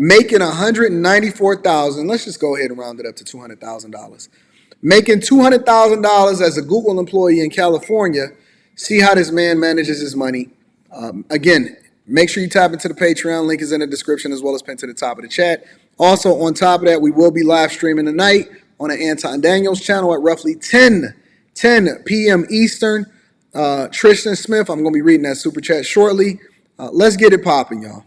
making $194,000. Let's just go ahead and round it up to $200,000. Making $200,000 as a Google employee in California. See how this man manages his money. Again, make sure you tap into the Patreon. Link is in the description as well as pinned to the top of the chat. Also, on top of that, we will be live streaming tonight on the Anton Daniels channel at roughly 10 p.m. Eastern. Tristan Smith, I'm going to be reading that super chat shortly. Let's get it popping, y'all.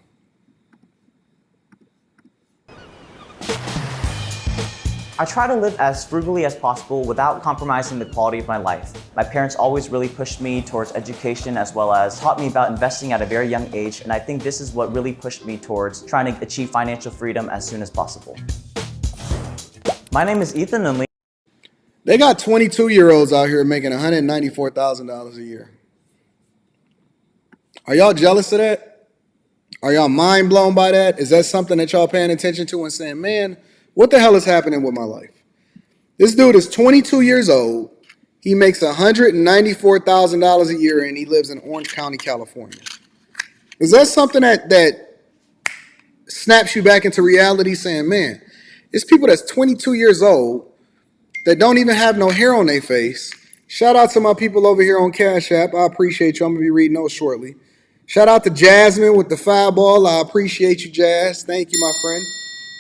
I try to live as frugally as possible without compromising the quality of my life. My parents always really pushed me towards education as well as taught me about investing at a very young age, and I think this is what really pushed me towards trying to achieve financial freedom as soon as possible. My name is Ethan and They got 22-year-olds out here making $194,000 a year. Are y'all jealous of that? Are y'all mind blown by that? Is that something that y'all paying attention to and saying, man, what the hell is happening with my life? This dude is 22 years old. He makes $194,000 a year, and he lives in Orange County, California. Is that something that snaps you back into reality saying, man, it's people that's 22 years old that don't even have no hair on their face. Shout out to my people over here on Cash App. I appreciate you. I'm going to be reading those shortly. Shout out to Jasmine with the fireball. I appreciate you, Jazz. Thank you, my friend.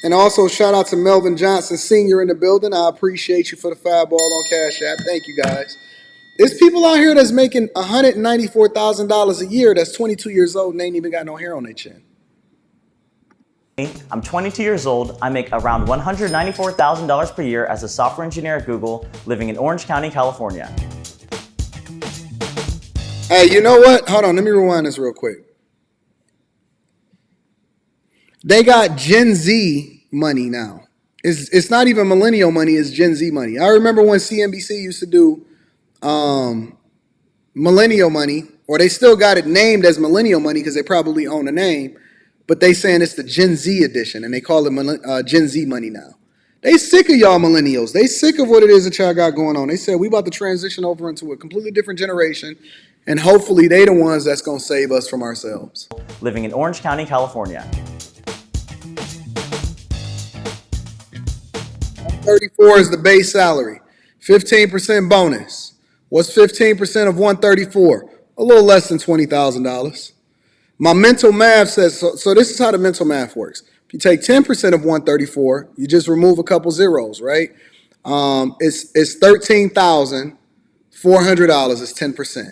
And also shout out to Melvin Johnson Sr. in the building. I appreciate you for the fireball on Cash App. Thank you, guys. There's people out here that's making $194,000 a year that's 22 years old and ain't even got no hair on their chin. I'm 22 years old. I make around $194,000 per year as a software engineer at Google, living in Orange County, California. Hey, you know what? Hold on. Let me rewind this real quick. They got Gen Z money now. It's not even millennial money. It's Gen Z money. I remember when CNBC used to do millennial money, or they still got it named as millennial money because they probably own the name, but they saying it's the Gen Z edition, and they call it Gen Z money now. They sick of y'all millennials. They sick of what it is that y'all got going on. They said we about to transition over into a completely different generation, and hopefully they the ones that's going to save us from ourselves. Living in Orange County, California. 134 is the base salary. 15% bonus. What's 15% of 134? A little less than $20,000. My mental math says, so this is how the mental math works. If you take 10% of 134, you just remove a couple zeros, right? It's $13,400 is 10%.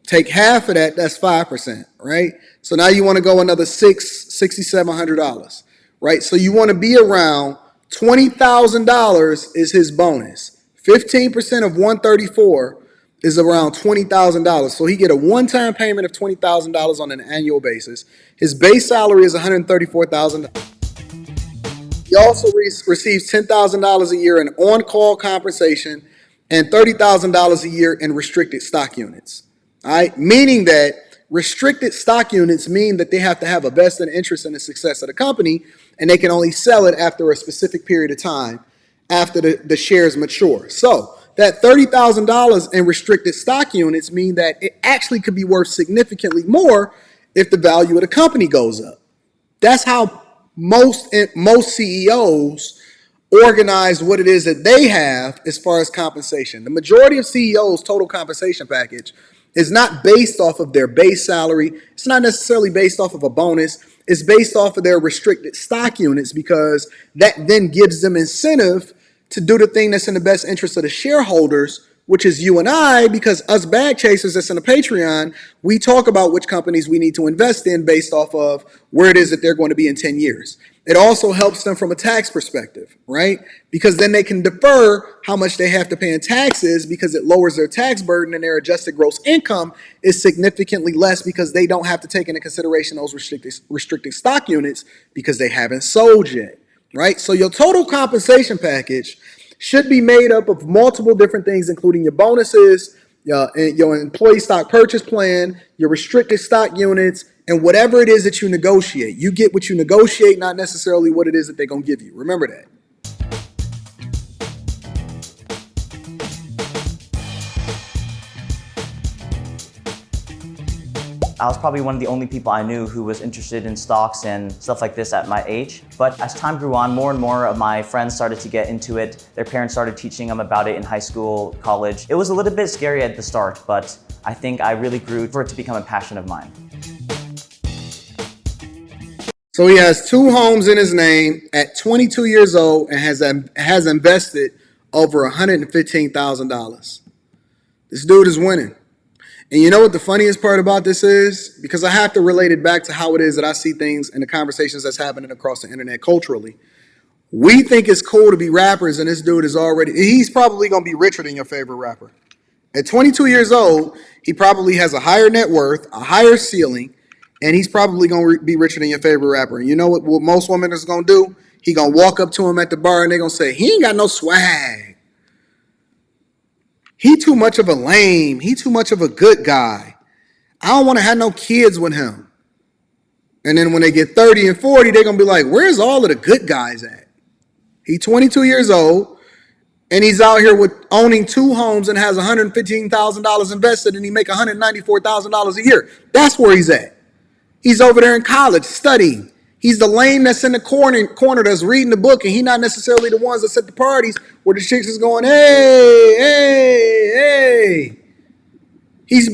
Take half of that, that's 5%, right? So now you want to go another $6,700, right? So you want to be around $20,000 is his bonus. 15% of 134 is around $20,000. So he get a one-time payment of $20,000 on an annual basis. His base salary is $134,000. He also receives $10,000 a year in on-call compensation and $30,000 a year in restricted stock units. All right, meaning that restricted stock units mean that they have to have a vested interest in the success of the company, and they can only sell it after a specific period of time after the shares mature. So that $30,000 in restricted stock units mean that it actually could be worth significantly more if the value of the company goes up. That's how most CEOs organize what it is that they have as far as compensation. The majority of CEOs' total compensation package is not based off of their base salary. It's not necessarily based off of a bonus. It's based off of their restricted stock units, because that then gives them incentive to do the thing that's in the best interest of the shareholders, which is you and I, because us bag chasers that's in the Patreon, we talk about which companies we need to invest in based off of where it is that they're going to be in 10 years. It also helps them from a tax perspective, right? Because then they can defer how much they have to pay in taxes, because it lowers their tax burden, and their adjusted gross income is significantly less because they don't have to take into consideration those restricted stock units because they haven't sold yet, right? So your total compensation package should be made up of multiple different things, including your bonuses, your employee stock purchase plan, your restricted stock units, and whatever it is that you negotiate. You get what you negotiate, not necessarily what it is that they're going to give you. Remember that. I was probably one of the only people I knew who was interested in stocks and stuff like this at my age. But as time grew on, more and more of my friends started to get into it. Their parents started teaching them about it in high school, college. It was a little bit scary at the start, but I think I really grew for it to become a passion of mine. So he has 2 homes in his name at 22 years old and has invested over $115,000. This dude is winning. And you know what the funniest part about this is? Because I have to relate it back to how it is that I see things and the conversations that's happening across the internet culturally. We think it's cool to be rappers, and this dude is he's probably going to be richer than your favorite rapper. At 22 years old, he probably has a higher net worth, a higher ceiling, and he's probably going to be richer than your favorite rapper. And you know what most women is going to do? He going to walk up to him at the bar and they're going to say, he ain't got no swag. He too much of a lame. He too much of a good guy. I don't want to have no kids with him. And then when they get 30 and 40, they're going to be like, where's all of the good guys at? He's 22 years old, and he's out here with owning 2 homes and has $115,000 invested, and he make $194,000 a year. That's where he's at. He's over there in college studying. He's the lame that's in the corner that's reading the book, and he's not necessarily the ones that's at the parties where the chicks is going, hey, hey, hey. He's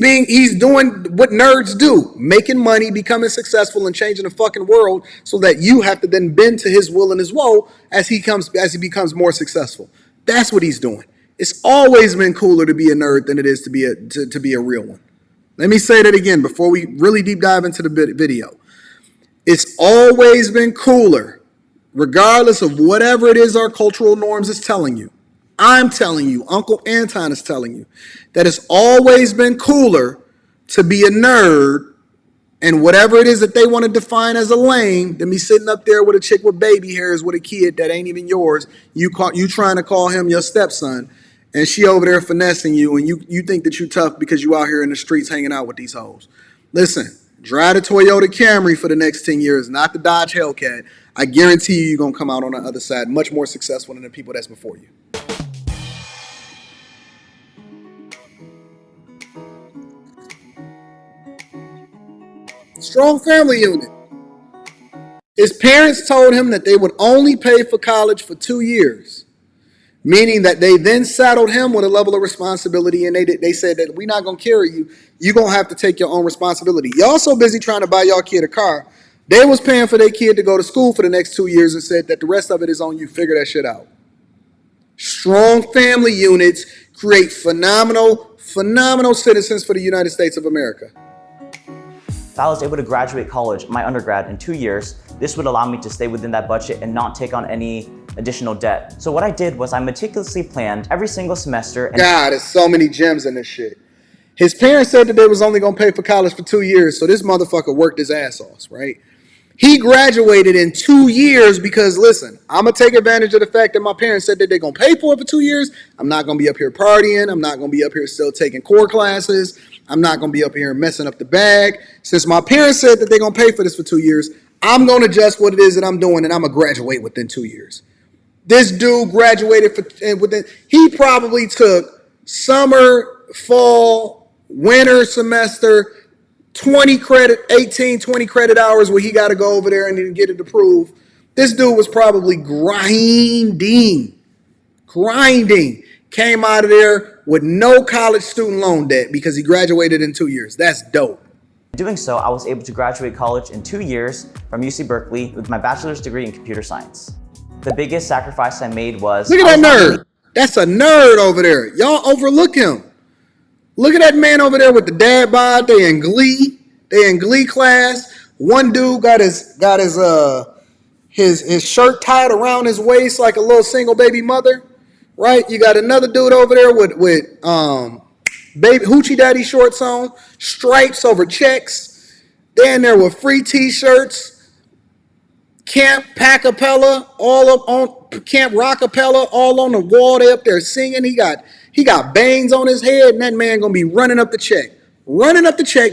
doing what nerds do, making money, becoming successful, and changing the fucking world so that you have to then bend to his will and his woe as he becomes more successful. That's what he's doing. It's always been cooler to be a nerd than it is to be a real one. Let me say that again before we really deep dive into the video. It's always been cooler, regardless of whatever it is our cultural norms is telling you. I'm telling you, Uncle Anton is telling you, that it's always been cooler to be a nerd and whatever it is that they want to define as a lame than be sitting up there with a chick with baby hairs with a kid that ain't even yours. You trying to call him your stepson, and she over there finessing you, and you think that you tough because you out here in the streets hanging out with these hoes. Listen, drive the Toyota Camry for the next 10 years, not the Dodge Hellcat. I guarantee you're going to come out on the other side much more successful than the people that's before you. Strong family unit. His parents told him that they would only pay for college for 2 years, meaning that they then saddled him with a level of responsibility, and they said that we're not going to carry you. You're going to have to take your own responsibility. Y'all so busy trying to buy y'all kid a car. They was paying for their kid to go to school for the next 2 years and said that the rest of it is on you. Figure that shit out. Strong family units create phenomenal citizens for the United States of America. If I was able to graduate college, my undergrad, in 2 years, this would allow me to stay within that budget and not take on any additional debt. So what I did was I meticulously planned every single semester. And God, there's so many gems in this shit. His parents said that they was only going to pay for college for 2 years, so this motherfucker worked his ass off, right? He graduated in 2 years because, listen, I'm going to take advantage of the fact that my parents said that they're going to pay for it for 2 years. I'm not going to be up here partying. I'm not going to be up here still taking core classes. I'm not going to be up here messing up the bag. Since my parents said that they're going to pay for this for 2 years, I'm going to adjust what it is that I'm doing, and I'm going to graduate within 2 years. This dude graduated he probably took summer, fall, winter semester, 20 credit hours where he got to go over there and then get it approved. This dude was probably grinding. Came out of there with no college student loan debt because he graduated in 2 years. That's dope. Doing so, I was able to graduate college in 2 years from UC Berkeley with my bachelor's degree in computer science. The biggest sacrifice I made was... Look at that nerd. That's a nerd over there. Y'all overlook him. Look at that man over there with the dad bod. They in Glee. They in Glee class. One dude got his shirt tied around his waist like a little single baby mother. Right? You got another dude over there with baby hoochie daddy shorts on, stripes over checks. They're in there with free t-shirts. Camp Packapella, all up on Camp Rockapella, all on the wall. They up there singing. He got bangs on his head, and that man gonna be running up the check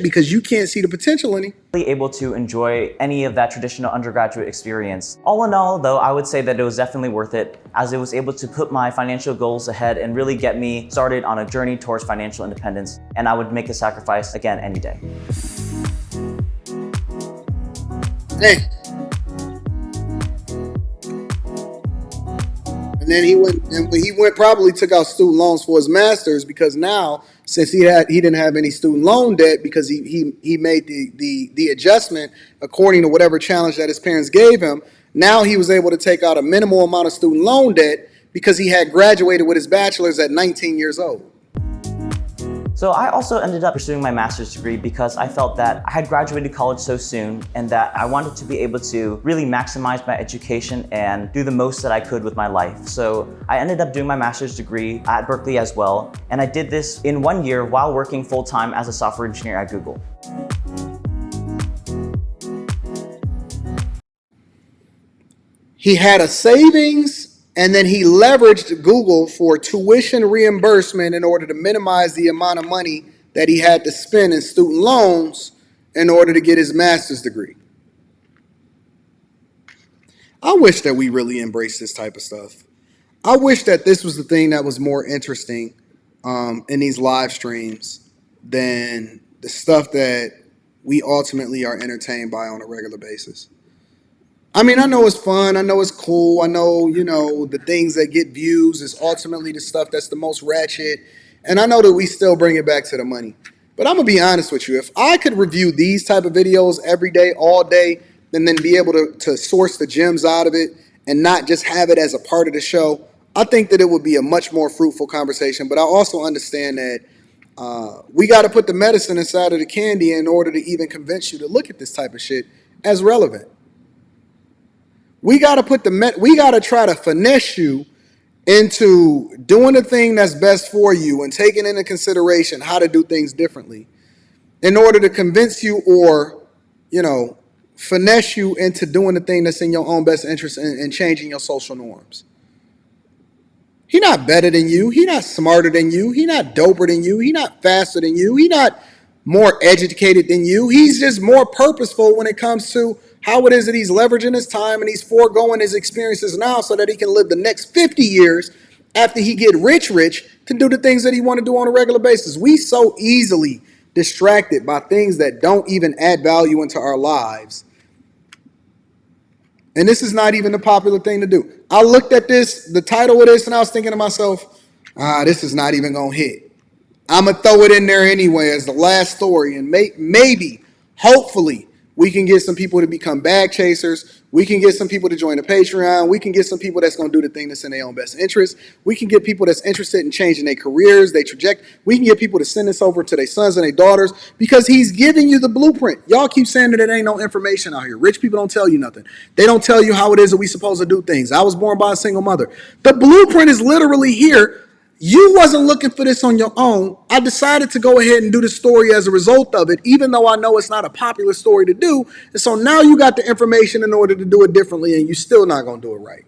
because you can't see the potential in him. Able to enjoy any of that traditional undergraduate experience. All in all, though, I would say that it was definitely worth it, as it was able to put my financial goals ahead and really get me started on a journey towards financial independence. And I would make the sacrifice again any day. Dang. And then he went probably took out student loans for his master's, because now, since he didn't have any student loan debt, because he made the adjustment according to whatever challenge that his parents gave him. Now he was able to take out a minimal amount of student loan debt because he had graduated with his bachelor's at 19 years old. So I also ended up pursuing my master's degree because I felt that I had graduated college so soon and that I wanted to be able to really maximize my education and do the most that I could with my life. So I ended up doing my master's degree at Berkeley as well, and I did this in 1 year while working full-time as a software engineer at Google. He had a savings, and then he leveraged Google for tuition reimbursement in order to minimize the amount of money that he had to spend in student loans in order to get his master's degree. I wish that we really embraced this type of stuff. I wish that this was the thing that was more interesting in these live streams than the stuff that we ultimately are entertained by on a regular basis. I mean, I know it's fun. I know it's cool. I know, the things that get views is ultimately the stuff that's the most ratchet. And I know that we still bring it back to the money. But I'm going to be honest with you. If I could review these type of videos every day, all day, and then be able to source the gems out of it and not just have it as a part of the show, I think that it would be a much more fruitful conversation. But I also understand that we got to put the medicine inside of the candy in order to even convince you to look at this type of shit as relevant. We got to try to finesse you into doing the thing that's best for you and taking into consideration how to do things differently in order to convince you or, finesse you into doing the thing that's in your own best interest and changing your social norms. He's not better than you. He's not smarter than you. He's not doper than you. He's not faster than you. He's not more educated than you. He's just more purposeful when it comes to how it is that he's leveraging his time and he's foregoing his experiences now so that he can live the next 50 years after he get rich to do the things that he want to do on a regular basis. We so easily distracted by things that don't even add value into our lives. And this is not even the popular thing to do. I looked at the title of this, and I was thinking to myself, this is not even going to hit. I'm going to throw it in there anyway as the last story, and maybe, hopefully, we can get some people to become bag chasers. We can get some people to join the Patreon. We can get some people that's going to do the thing that's in their own best interest. We can get people that's interested in changing their careers, their trajectory. We can get people to send this over to their sons and their daughters because he's giving you the blueprint. Y'all keep saying that there ain't no information out here. Rich people don't tell you nothing. They don't tell you how it is that we supposed to do things. I was born by a single mother. The blueprint is literally here. You wasn't looking for this on your own. I decided to go ahead and do the story as a result of it, even though I know it's not a popular story to do. And so now you got the information in order to do it differently, and you're still not going to do it right.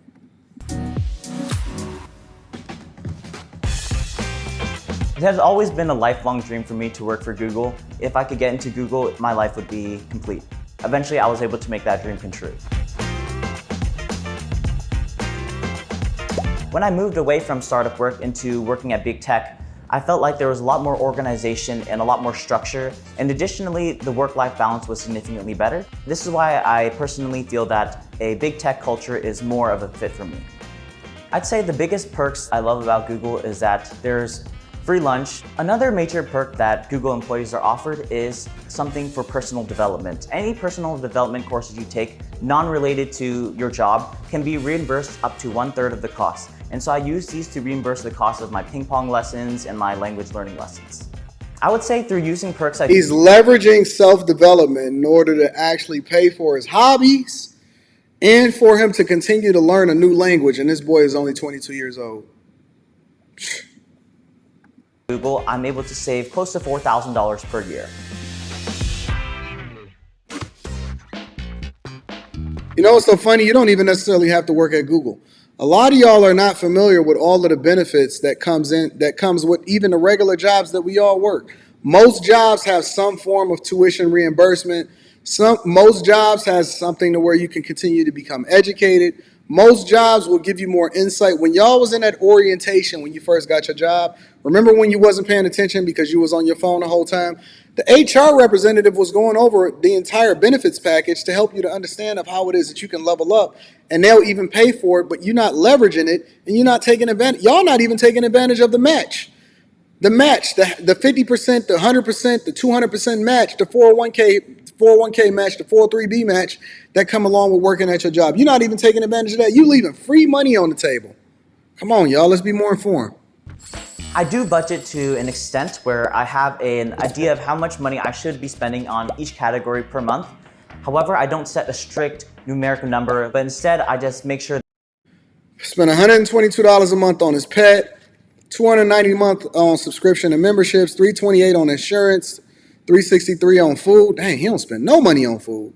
It has always been a lifelong dream for me to work for Google. If I could get into Google, my life would be complete. Eventually, I was able to make that dream come true. When I moved away from startup work into working at big tech, I felt like there was a lot more organization and a lot more structure, and additionally, the work-life balance was significantly better. This is why I personally feel that a big tech culture is more of a fit for me. I'd say the biggest perks I love about Google is that there's free lunch. Another major perk that Google employees are offered is something for personal development. Any personal development courses you take non-related to your job can be reimbursed up to 1/3 of the cost. And so I use these to reimburse the cost of my ping pong lessons and my language learning lessons. I would say through using perks, he's leveraging self-development in order to actually pay for his hobbies and for him to continue to learn a new language. And this boy is only 22 years old. Google, I'm able to save close to $4,000 per year. You know what's so funny? You don't even necessarily have to work at Google. A lot of y'all are not familiar with all of the benefits that comes with even the regular jobs that we all work. Most jobs have some form of tuition reimbursement. Most jobs has something to where you can continue to become educated. Most jobs will give you more insight. When y'all was in that orientation when you first got your job, remember when you wasn't paying attention because you was on your phone the whole time? The HR representative was going over the entire benefits package to help you to understand of how it is that you can level up, and they'll even pay for it, but you're not leveraging it and you're not taking advantage. Y'all not even taking advantage of the match. The match, the 50%, the 100%, the 200% match, the 401k match, the 403b match that come along with working at your job. You're not even taking advantage of that. You leaving free money on the table. Come on, y'all. Let's be more informed. I do budget to an extent where I have an idea of how much money I should be spending on each category per month. However, I don't set a strict numerical number, but instead I just make sure. Spend $122 a month on his pet, $290 a month on subscription and memberships, $328 on insurance, $363 on food. Dang, he don't spend no money on food.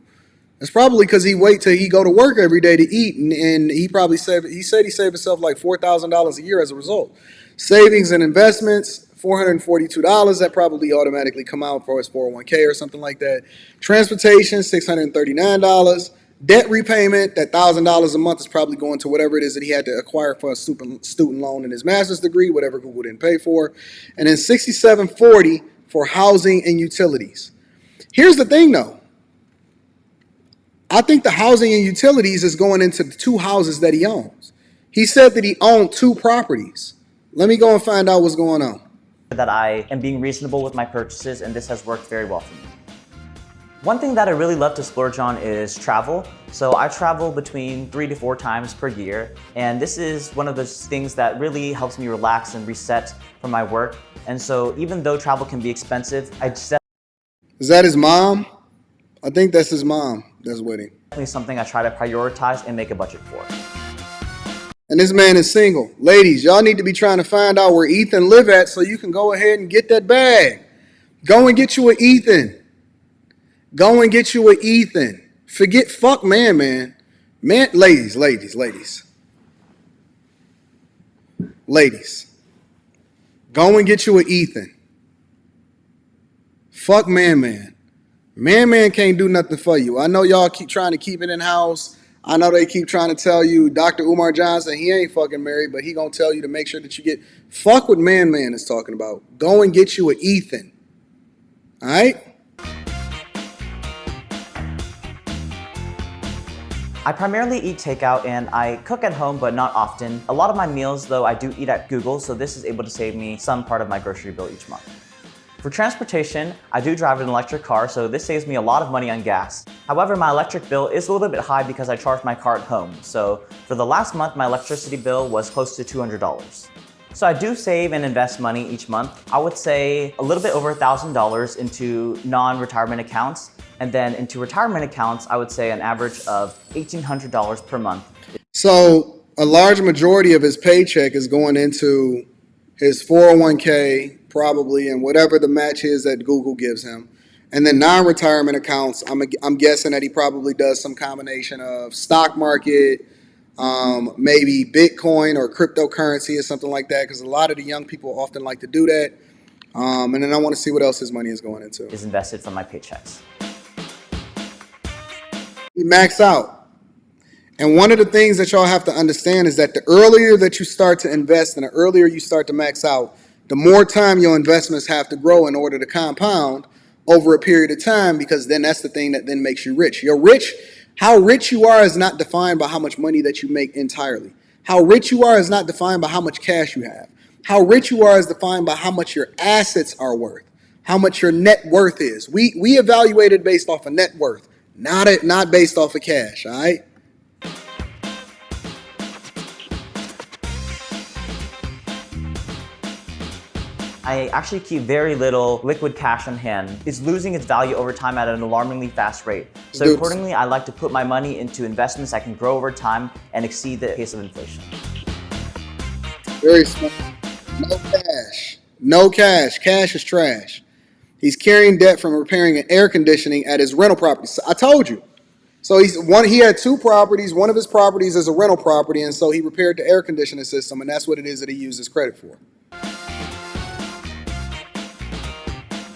It's probably because he wait till he go to work every day to eat, and he probably saved himself like $4,000 a year as a result. Savings and investments, $442. That probably automatically come out for his 401k or something like that. Transportation, $639. Debt repayment, that $1,000 a month is probably going to whatever it is that he had to acquire for a student loan in his master's degree, whatever Google didn't pay for. And then $67.40 for housing and utilities. Here's the thing though. I think the housing and utilities is going into the 2 houses that he owns. He said that he owned 2 properties. Let me go and find out what's going on. That I am being reasonable with my purchases, and this has worked very well for me. One thing that I really love to splurge on is travel. So I travel between 3 to 4 times per year, and this is one of those things that really helps me relax and reset from my work. And so even though travel can be expensive, Is that his mom? I think that's his mom that's with him. Definitely something I try to prioritize and make a budget for. And this man is single. Ladies, y'all need to be trying to find out where Ethan live at so you can go ahead and get that bag. Go and get you an Ethan. Go and get you an Ethan. Fuck man. Ladies. Go and get you an Ethan. Fuck man. Man can't do nothing for you. I know y'all keep trying to keep it in house. I know they keep trying to tell you Dr. Umar Johnson, he ain't fucking married, but he gonna tell you to make sure that you get, fuck what man is talking about. Go and get you an Ethan. All right? I primarily eat takeout and I cook at home, but not often. A lot of my meals, though, I do eat at Google, so this is able to save me some part of my grocery bill each month. For transportation, I do drive an electric car, so this saves me a lot of money on gas. However, my electric bill is a little bit high because I charge my car at home. So for the last month, my electricity bill was close to $200. So I do save and invest money each month. I would say a little bit over $1,000 into non-retirement accounts. And then into retirement accounts, I would say an average of $1,800 per month. So a large majority of his paycheck is going into his 401k, probably, and whatever the match is that Google gives him. And then non-retirement accounts, I'm guessing that he probably does some combination of stock market, maybe Bitcoin or cryptocurrency or something like that, because a lot of the young people often like to do that. And then I want to see what else his money is going into. Is invested from my paychecks. He max out. And one of the things that y'all have to understand is that the earlier that you start to invest and the earlier you start to max out, the more time your investments have to grow in order to compound over a period of time, because then that's the thing that then makes you rich. How rich you are is not defined by how much money that you make entirely. How rich you are is not defined by how much cash you have. How rich you are is defined by how much your assets are worth, how much your net worth is. We evaluate it based off of net worth, not based off of cash, all right? I actually keep very little liquid cash on hand. It's losing its value over time at an alarmingly fast rate. So accordingly, I like to put my money into investments that can grow over time and exceed the pace of inflation. Very smart. No cash. No cash. Cash is trash. He's carrying debt from repairing an air conditioning at his rental property. So I told you. So he had 2 properties. One of his properties is a rental property, and so he repaired the air conditioning system, and that's what it is that he uses credit for.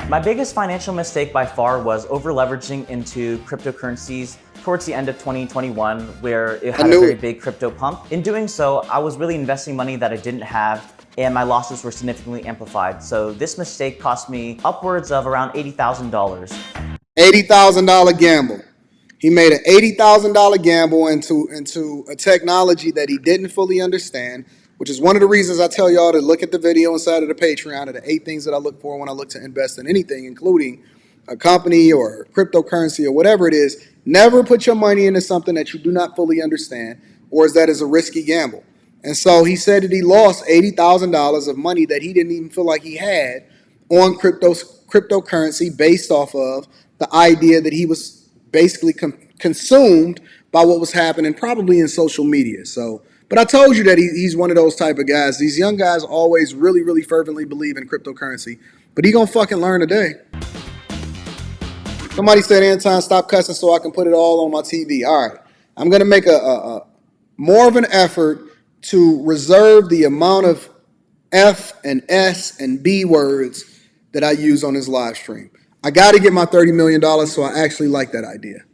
My biggest financial mistake by far was over-leveraging into cryptocurrencies, towards the end of 2021 where it I had a knew very it. big crypto pump. In doing so, I was really investing money that I didn't have, and my losses were significantly amplified. So this mistake cost me upwards of around $80,000. $80,000 gamble. He made an $80,000 gamble into a technology that he didn't fully understand, which is one of the reasons I tell y'all to look at the video inside of the Patreon of the 8 things that I look for when I look to invest in anything, including a company or cryptocurrency or whatever it is. Never put your money into something that you do not fully understand or is that is a risky gamble. And so he said that he lost $80,000 of money that he didn't even feel like he had on cryptocurrency based off of the idea that he was basically consumed by what was happening probably in social media. So, but I told you that he's one of those type of guys. These young guys always really, really fervently believe in cryptocurrency, but he gonna fucking learn today. Somebody said, Anton, stop cussing so I can put it all on my TV. All right, I'm gonna make a more of an effort to reserve the amount of F and S and B words that I use on this live stream. I got to get my $30 million, so I actually like that idea.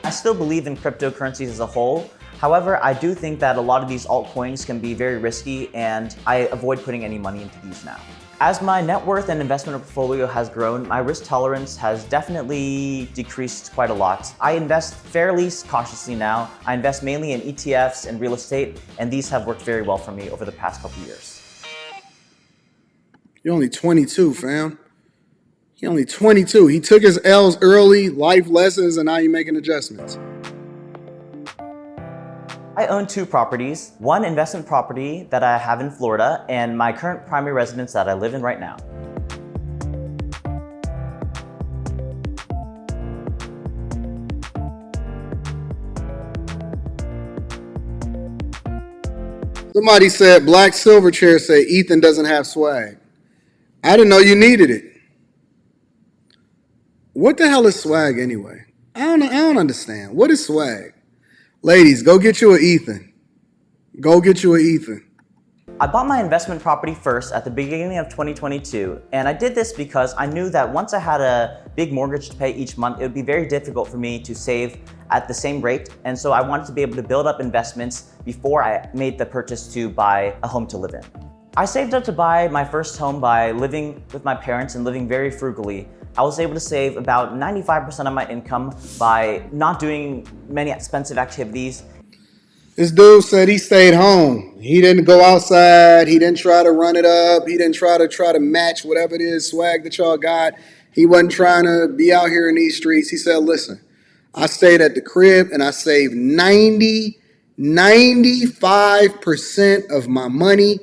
I still believe in cryptocurrencies as a whole. However, I do think that a lot of these altcoins can be very risky, and I avoid putting any money into these now. As my net worth and investment portfolio has grown, my risk tolerance has definitely decreased quite a lot. I invest fairly cautiously now. I invest mainly in ETFs and real estate, and these have worked very well for me over the past couple years. You're only 22, fam. You're only 22. He took his L's early, life lessons, and now you're making adjustments. I own 2 properties, one investment property that I have in Florida and my current primary residence that I live in right now. Somebody said Black Silverchair said Ethan doesn't have swag. I didn't know you needed it. What the hell is swag anyway? I don't understand. What is swag? Ladies, go get you an Ethan. Go get you an Ethan. I bought my investment property first at the beginning of 2022, and I did this because I knew that once I had a big mortgage to pay each month, it would be very difficult for me to save at the same rate, and so I wanted to be able to build up investments before I made the purchase to buy a home to live in. I saved up to buy my first home by living with my parents and living very frugally. I was able to save about 95% of my income by not doing many expensive activities. This dude said he stayed home. He didn't go outside. He didn't try to run it up. He didn't try to match whatever it is, swag that y'all got. He wasn't trying to be out here in these streets. He said, listen, I stayed at the crib and I saved 95% of my money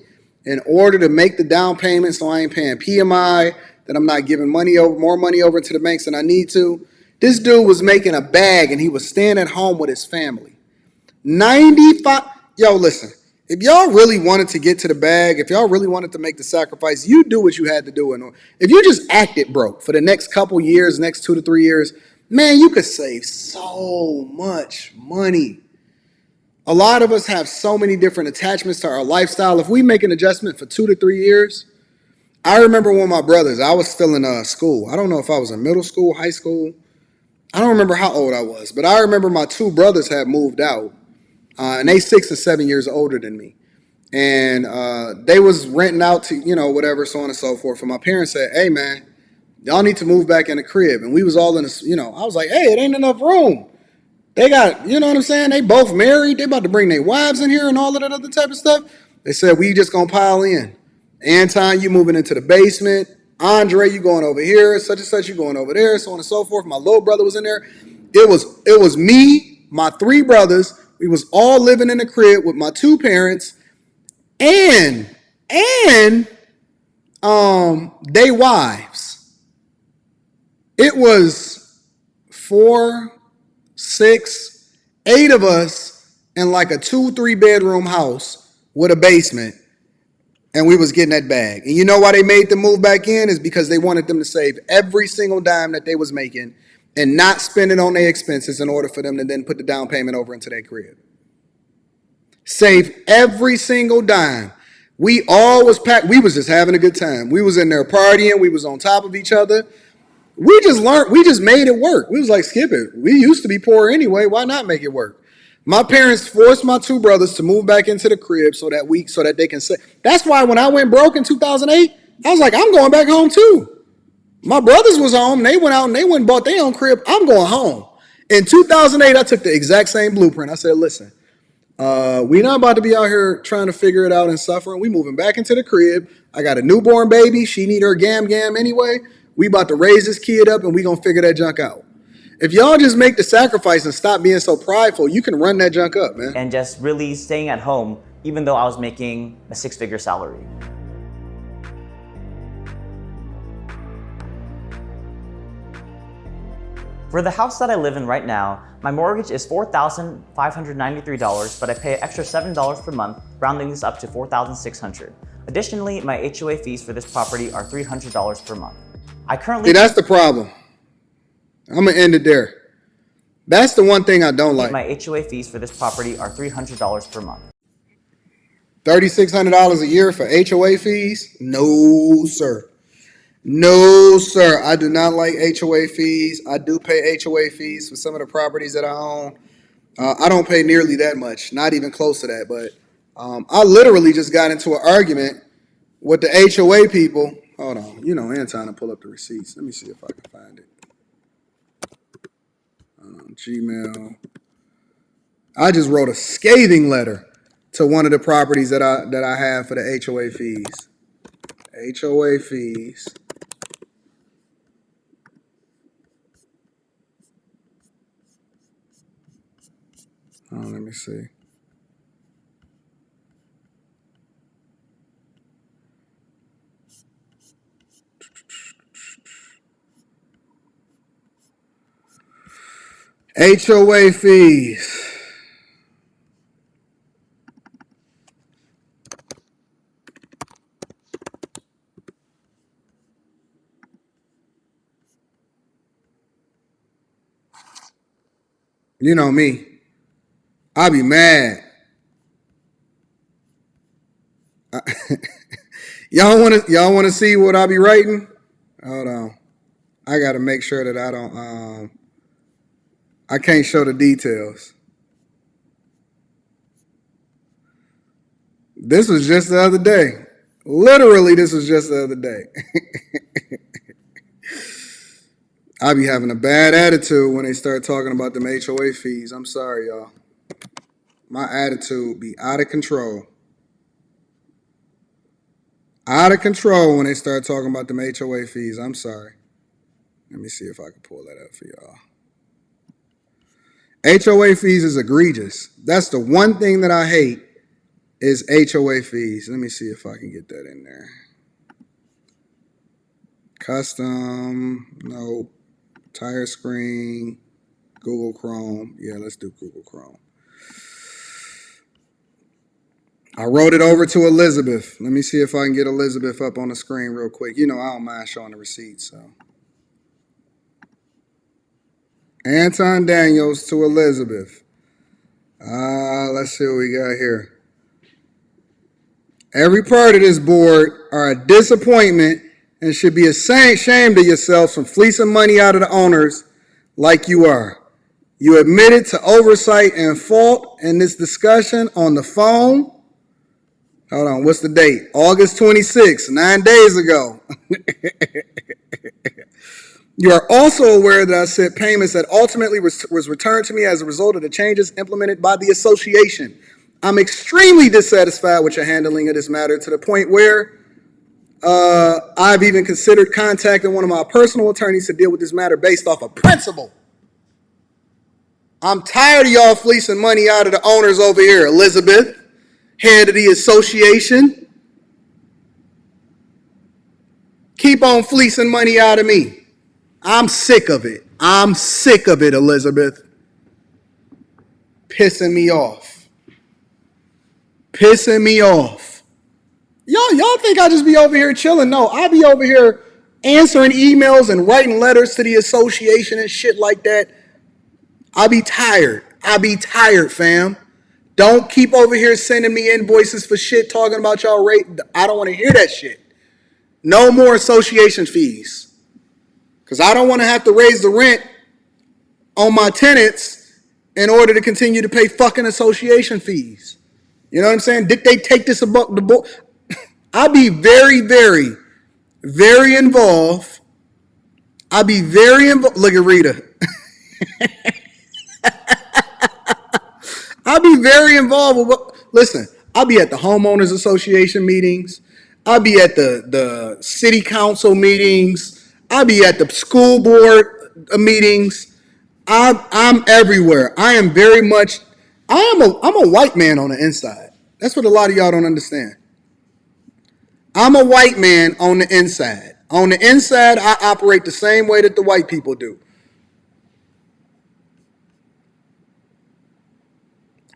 in order to make the down payment so I ain't paying PMI, that I'm not giving more money over to the banks than I need to. This dude was making a bag and he was staying at home with his family. 95. Yo, listen, if y'all really wanted to get to the bag, if y'all really wanted to make the sacrifice, you do what you had to do. If you just acted broke for the next couple years, next 2 to 3 years, man, you could save so much money. A lot of us have so many different attachments to our lifestyle. If we make an adjustment for 2 to 3 years, I remember when my brothers, I was still in school. I don't know if I was in middle school, high school. I don't remember how old I was, but I remember my 2 brothers had moved out. And they 6 or 7 years older than me. And they was renting out to, whatever, so on and so forth. And my parents said, hey, man, y'all need to move back in the crib. And we was all in I was like, hey, it ain't enough room. They got, you know what I'm saying? They both married. They about to bring their wives in here and all of that other type of stuff. They said, we just going to pile in. Anton, you moving into the basement. Andre, you going over here. Such and such, you going over there, so on and so forth. My little brother was in there. It was me, my 3 brothers. We was all living in the crib with my 2 parents and they wives. It was 4, 6, 8 of us in like a 2-3 bedroom house with a basement, and we was getting that bag. And you know why they made them move back in is because they wanted them to save every single dime that they was making and not spend it on their expenses in order for them to then put the down payment over into their crib. Save every single dime. We all was packed. We was just having a good time. We was in there partying. We was on top of each other. we just made it work. We was like, skip it. We used to be poor anyway. Why not make it work? My parents forced my two brothers to move back into the crib so that they can say. That's why when I went broke in 2008, I was like, I'm going back home too. My brothers was home. They went out and they went and bought their own crib. I'm going home. In 2008, I took the exact same blueprint. I said, listen, we not about to be out here trying to figure it out and suffering. We moving back into the crib. I got a newborn baby. She need her gam anyway. We about to raise this kid up and we gonna figure that junk out. If y'all just make the sacrifice and stop being so prideful, you can run that junk up, man. And just really staying at home, even though I was making a six-figure salary. For the house that I live in right now, my mortgage is $4,593, but I pay an extra $7 per month, rounding this up to $4,600. Additionally, my HOA fees for this property are $300 per month. I currently— See, that's the problem. I'm gonna end it there. That's the one thing I don't like. My HOA fees for this property are $300 per month. $3,600 a year for HOA fees? No, sir. No, sir. I do not like HOA fees. I do pay HOA fees for some of the properties that I own. I don't pay nearly that much, not even close to that. But I literally just got into an argument with the HOA people. Hold on. You know, Anton will pull up the receipts. Let me see if I can find it. Gmail. I just wrote a scathing letter to one of the properties that I have for the HOA fees. HOA fees. Let me see. HOA fees. You know me. I'll be mad. Y'all wanna see what I be writing? Hold on. I gotta make sure that I don't I can't show the details. This was just the other day. Literally, this was just the other day. I be having a bad attitude when they start talking about them HOA fees. I'm sorry, y'all. My attitude be out of control. Out of control when they start talking about them HOA fees. I'm sorry. Let me see if I can pull that up for y'all. HOA fees is egregious. That's the one thing that I hate is HOA fees. Let me see if I can get that in there. Custom, no. Tire screen, Google Chrome. Yeah, let's do Google Chrome. I wrote it over to Elizabeth. Let me see if I can get Elizabeth up on the screen real quick. You know, I don't mind showing the receipts, so. Anton Daniels to Elizabeth. Let's see what we got here. Every part of this board are a disappointment and should be ashamed of yourselves from fleecing money out of the owners like you are. You admitted to oversight and fault in this discussion on the phone. Hold on, what's the date? August 26, 9 days ago. You are also aware that I sent payments that ultimately was returned to me as a result of the changes implemented by the association. I'm extremely dissatisfied with your handling of this matter to the point where I've even considered contacting one of my personal attorneys to deal with this matter based off of principle. I'm tired of y'all fleecing money out of the owners over here. Elizabeth, head of the association. Keep on fleecing money out of me. I'm sick of it. I'm sick of it, Elizabeth. Pissing me off. Pissing me off. Y'all think I just be over here chilling? No, I be over here answering emails and writing letters to the association and shit like that. I be tired. I be tired, fam. Don't keep over here sending me invoices for shit talking about y'all rate. I don't want to hear that shit. No more association fees. because I don't want to have to raise the rent on my tenants in order to continue to pay fucking association fees. You know what I'm saying? Did they take this above the board? I'll be very, very, very involved. I'll be very involved. Look at Rita. I'll be very involved with what, listen, I'll be at the homeowners association meetings. I'll be at the city council meetings. I'll be at the school board meetings. I'm everywhere. I am very much, I'm a white man on the inside. That's what a lot of y'all don't understand. I'm a white man on the inside. On the inside, I operate the same way that the white people do.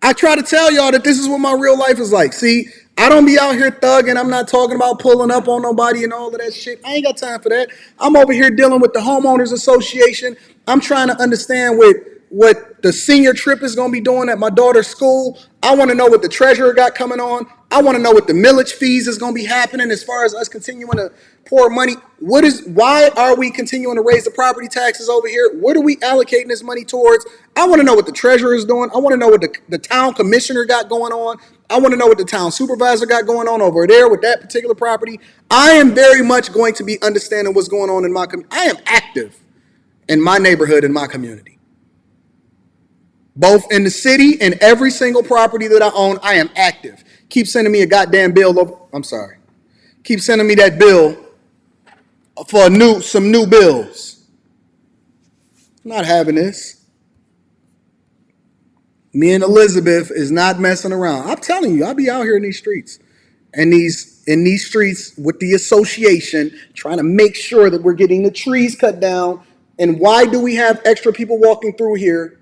I try to tell y'all that this is what my real life is like. See, I don't be out here thugging. I'm not talking about pulling up on nobody and all of that shit. I ain't got time for that. I'm over here dealing with the homeowners association. I'm trying to understand what the senior trip is going to be doing at my daughter's school. I want to know what the treasurer got coming on. I want to know what the millage fees is going to be happening as far as us continuing to pour money. Why are we continuing to raise the property taxes over here? What are we allocating this money towards? I want to know what the treasurer is doing. I want to know what the town commissioner got going on. I want to know what the town supervisor got going on over there with that particular property. I am very much going to be understanding what's going on in my community. I am active in my neighborhood, in my community. Both in the city and every single property that I own, I am active. Keep sending me a goddamn bill. I'm sorry. Keep sending me that bill for some new bills. I'm not having this. Me and Elizabeth is not messing around. I'm telling you, I'll be out here in these streets. And in these streets with the association, trying to make sure that we're getting the trees cut down. And why do we have extra people walking through here